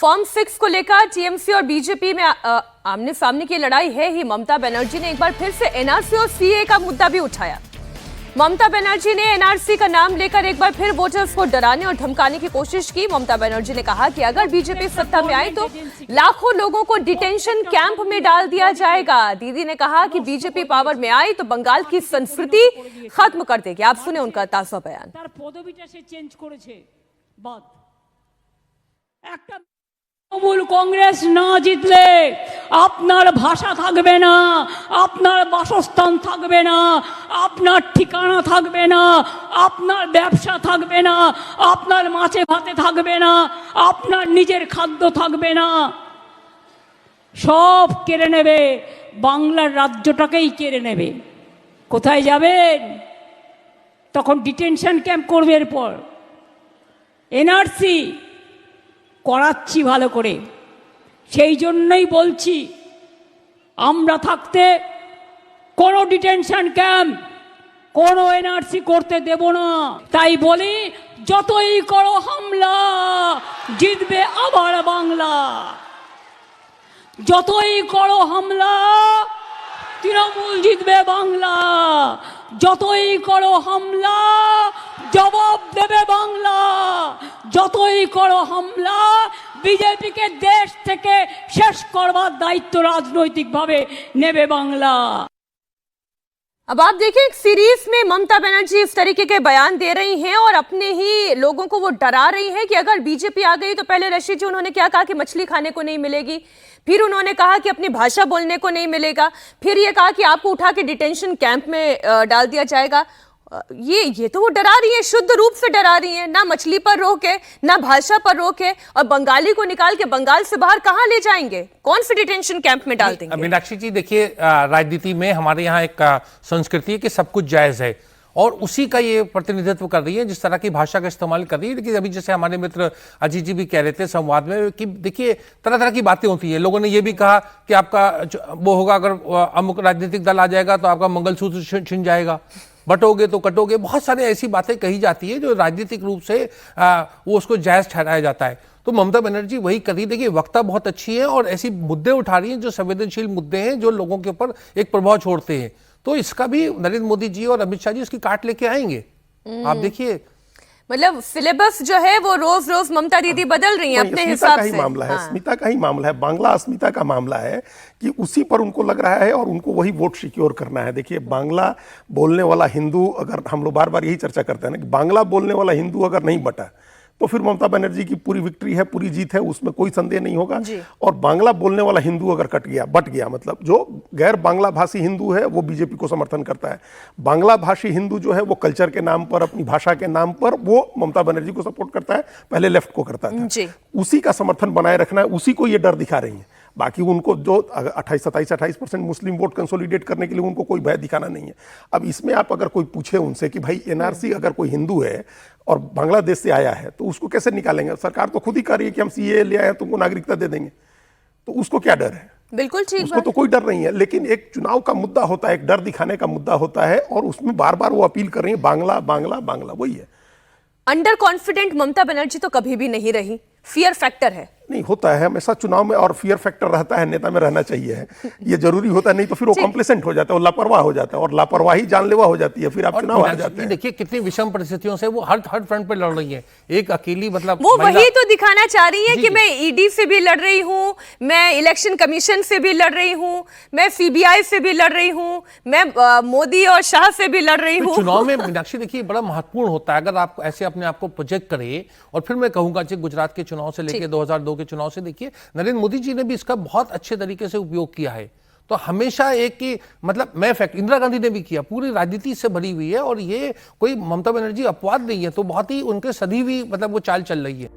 Form 6 को लेकर TMC और बीजेपी में आमने सामने की लड़ाई है ही। ममता बनर्जी ने एक बार फिर से एनआरसी और सीए का मुद्दा भी उठाया। ममता बनर्जी ने एनआरसी का नाम लेकर एक बार फिर वोटर्स को डराने और धमकाने की कोशिश की। ममता बनर्जी ने कहा कि अगर बीजेपी सत्ता में आई तो लाखों लोगों को डिटेंशन कैंप में डाल दिया जाएगा। दीदी ने कहा कि बीजेपी पावर में आई तो बंगाल की संस्कृति खत्म कर देगी। आप सुने उनका ताजा बयान। তৃণমূল কংগ্রেস না জিতলে আপনার ভাষা থাকবে না, আপনার বাসস্থান থাকবে না, আপনার ঠিকানা থাকবে না, আপনার ব্যবসা থাকবে না, আপনার মাছে ভাতে থাকবে না, আপনার নিজের খাদ্য থাকবে না, সব কেড়ে নেবে। বাংলার রাজ্যটাকেই কেড়ে নেবে। কোথায় যাবেন? তখন ডিটেনশন ক্যাম্প করবে। এরপর এনআরসি করাচ্ছি ভালো করে। সেই জন্যই বলছি আমরা থাকতে কোনো ডিটেনশন ক্যাম্প, কোনো এনআরসি করতে দেব না। তাই বলি যতই করো হামলা জিতবে আবার বাংলা। যতই করো হামলা তৃণমূল জিতবে বাংলা। যতই করো হামলা জবাব দেবে বাংলা। যতই করো হামলা বিজেপিকে দেশ থেকে শেষ করবার দায়িত্ব রাজনৈতিকভাবে নেবে বাংলা। अब आप देखिए एक सीरीज में ममता बनर्जी इस तरीके के बयान दे रही हैं और अपने ही लोगों को वो डरा रही हैं कि अगर बीजेपी आ गई तो पहले रशीद जी उन्होंने क्या कहा कि मछली खाने को नहीं मिलेगी, फिर उन्होंने कहा कि अपनी भाषा बोलने को नहीं मिलेगा, फिर ये कहा कि आपको उठा के डिटेंशन कैंप में डाल दिया जाएगा। ये तो वो डरा रही है, शुद्ध रूप से डरा रही है। ना मछली पर रोक है, ना भाषा पर रोक है, और बंगाली को निकाल के बंगाल से बाहर कहां ले जाएंगे? कौन से डिटेंशन कैंप में डाल देंगे? मीनाक्षी जी देखिए, राजनीति में हमारे यहाँ एक संस्कृति है कि सब कुछ जायज है और उसी का ये प्रतिनिधित्व कर रही है जिस तरह की भाषा का इस्तेमाल कर रही है। लेकिन अभी जैसे हमारे मित्र अजीत जी भी कह रहे थे संवाद में कि देखिए तरह तरह की बातें होती है। लोगों ने ये भी कहा कि आपका वो होगा, अगर अमुक राजनीतिक दल आ जाएगा तो आपका मंगलसूत्र छिन जाएगा, बटोगे तो कटोगे। बहुत सारी ऐसी बातें कही जाती है जो राजनीतिक रूप से वो उसको जायज ठहराया जाता है। तो ममता बनर्जी वही कर रही है। देखिए वक्ता बहुत अच्छी है और ऐसी मुद्दे उठा रही हैं जो संवेदनशील मुद्दे हैं, जो लोगों के ऊपर एक प्रभाव छोड़ते हैं। तो इसका भी नरेंद्र मोदी जी और अमित शाह जी इसकी काट लेके आएंगे। आप देखिए, मतलब सिलेबस जो है वो रोज रोज ममता दीदी बदल रही हैं अपने हिसाब से। मामला है, अस्मिता का ही मामला है, बांग्ला अस्मिता का मामला है कि उसी पर उनको लग रहा है और उनको वही वोट सिक्योर करना है। देखिए बांग्ला बोलने वाला हिंदू, अगर हम लोग बार बार यही चर्चा करते हैं ना कि बांग्ला बोलने वाला हिंदू अगर नहीं बटा तो फिर ममता बनर्जी की पूरी विक्ट्री है, पूरी जीत है, उसमें कोई संदेह नहीं होगा। और बांग्ला बोलने वाला हिंदू अगर बट गया, मतलब जो गैर बांग्ला भाषी हिंदू है वो बीजेपी को समर्थन करता है। बांग्ला भाषी हिंदू जो है वो कल्चर के नाम पर, अपनी भाषा के नाम पर वो ममता बनर्जी को सपोर्ट करता है, पहले लेफ्ट को करता था। उसी का समर्थन बनाए रखना है, उसी को ये डर दिखा रही है। बाकी उनको जो 28% मुस्लिम वोट कंसोलिडेट करने के लिए उनको कोई भय दिखाना नहीं है। अब इसमें आप अगर कोई पूछे उनसे कि भाई एनआरसी अगर कोई हिंदू है और बांग्लादेश से आया है तो उसको कैसे निकालेंगे? सरकार तो खुद ही कह रही है कि हम सीए ले आए तुमको नागरिकता दे देंगे, तो उसको क्या डर है? बिल्कुल ठीक, उसको तो कोई डर नहीं है। लेकिन एक चुनाव का मुद्दा होता है, एक डर दिखाने का मुद्दा होता है और उसमें बार बार वो अपील कर रही है बांग्ला बांग्ला बांग्ला। वही है, अंडर कॉन्फिडेंट ममता बनर्जी तो कभी भी नहीं रही। फियर फैक्टर है, नहीं होता है हमेशा चुनाव में, और फियर फैक्टर रहता है, नेता में रहना चाहिए, ये जरूरी होता है। नहीं तो फिर वो कॉम्प्लेसेंट हो जाता है, वो लापरवाह हो जाता है और लापरवाही जानलेवा हो जाती है, फिर आप चुनाव हार जाते हैं। देखिए कितनी विषम परिस्थितियों से वो हर फ्रंट पे लड़ रही है, एक अकेली, मतलब वो वही तो दिखाना चाह रही है कि मैं ईडी से भी लड़ रही हूँ, मैं इलेक्शन कमीशन से भी लड़ रही हूँ, मैं सीबीआई से भी लड़ रही हूँ, मैं मोदी और शाह से भी लड़ रही हूँ। चुनाव में मीनाक्षी देखिए बड़ा महत्वपूर्ण होता है अगर आप ऐसे अपने आप को प्रोजेक्ट करें। और फिर मैं कहूंगा कि गुजरात के चुनाव से लेकर 2002 के चुनाव से देखिए नरेंद्र मोदी जी ने भी इसका बहुत अच्छे तरीके से उपयोग किया है। तो हमेशा एक कि मतलब मैं फैक्ट इंदिरा गांधी ने भी किया, पूरी राजनीति से भरी हुई है और ये कोई ममता बनर्जी अपवाद नहीं है। तो बहुत ही उनके सदी हुई मतलब वो चाल चल रही है।